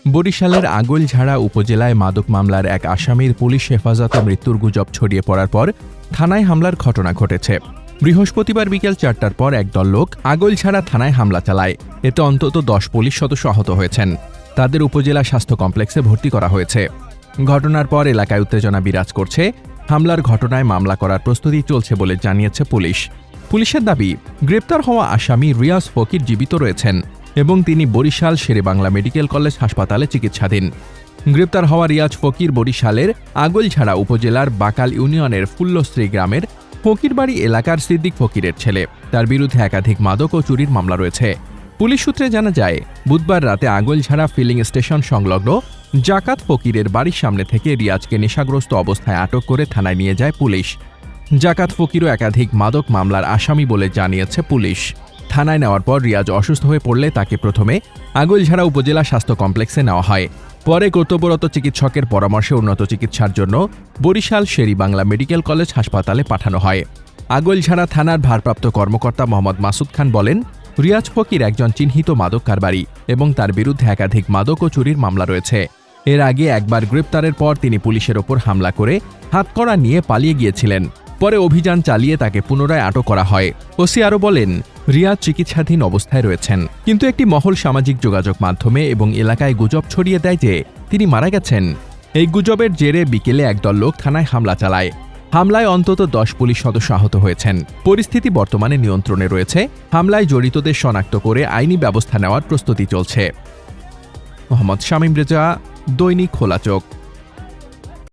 বরিশালের আগৈলঝাড়া উপজেলায় মাদক মামলার এক আসামির পুলিশ হেফাজতে মৃত্যুর গুজব ছড়িয়ে পড়ার পর থানায় হামলার ঘটনা ঘটেছে। বৃহস্পতিবার বিকেল ৪টার পর একদল লোক আগৈলঝাড়া থানায় হামলা চালায়। এতে অন্তত ১০ পুলিশ সদস্য আহত হয়েছেন। তাদের উপজেলা স্বাস্থ্য কমপ্লেক্সে ভর্তি করা হয়েছে। ঘটনার পর এলাকায় উত্তেজনা বিরাজ করছে। হামলার ঘটনায় মামলা করার প্রস্তুতি চলছে বলে জানিয়েছে পুলিশ। পুলিশের দাবি, গ্রেপ্তার হওয়া আসামি রিয়াজ ফকির জীবিত রয়েছেন এবং তিনি বরিশাল শেরেবাংলা মেডিকেল কলেজ হাসপাতালে চিকিৎসাধীন। গ্রেপ্তার হওয়া রিয়াজ ফকির বরিশালের আগৈলঝাড়া উপজেলার বাকাল ইউনিয়নের ফুল্লশ্রী গ্রামের ফকিরবাড়ি এলাকার সিদ্দিক ফকিরের ছেলে। তার বিরুদ্ধে একাধিক মাদক ও চুরির মামলা রয়েছে। পুলিশ সূত্রে জানা যায়, বুধবার রাতে আগৈলঝাড়া ফিলিং স্টেশন সংলগ্ন জাকাত ফকিরের বাড়ির সামনে থেকে রিয়াজকে নেশাগ্রস্ত অবস্থায় আটক করে থানায় নিয়ে যায় পুলিশ। জাকাত ফকিরও একাধিক মাদক মামলার আসামি বলে জানিয়েছে পুলিশ। থানায় নেওয়ার পর রিয়াজ অসুস্থ হয়ে পড়লে তাকে প্রথমে আগৈলঝাড়া উপজেলা স্বাস্থ্য কমপ্লেক্সে নেওয়া হয়। পরে কর্তব্যরত চিকিৎসকের পরামর্শে উন্নত চিকিৎসার জন্য বরিশাল শেরেবাংলা মেডিকেল কলেজ হাসপাতালে পাঠানো হয়। আগৈলঝাড়া থানার ভারপ্রাপ্ত কর্মকর্তা মোহাম্মদ মাসুদ খান বলেন, রিয়াজ ফকির একজন চিহ্নিত মাদক কারবারি এবং তার বিরুদ্ধে একাধিক মাদক ও চুরির মামলা রয়েছে। এর আগে একবার গ্রেপ্তারের পর তিনি পুলিশের ওপর হামলা করে হাতকড়া নিয়ে পালিয়ে গিয়েছিলেন। পরে অভিযান চালিয়ে তাকে পুনরায় আটক করা হয়। ওসি আরও বলেন, রিয়াজ চিকিৎসাধীন অবস্থায় রয়েছেন, কিন্তু একটি মহল সামাজিক যোগাযোগ মাধ্যমে এবং এলাকায় গুজব ছড়িয়ে দেয় যে তিনি মারা গেছেন। এই গুজবের জেরে বিকেলে একদল লোক থানায় হামলা চালায়। হামলায় অন্তত ১০ পুলিশ সদস্য আহত হয়েছেন। পরিস্থিতি বর্তমানে নিয়ন্ত্রণে রয়েছে। হামলায় জড়িতদের শনাক্ত করে আইনি ব্যবস্থা নেওয়ার প্রস্তুতি চলছে। মোহাম্মদ শামীম রেজা, দৈনিক খোলা চোখ।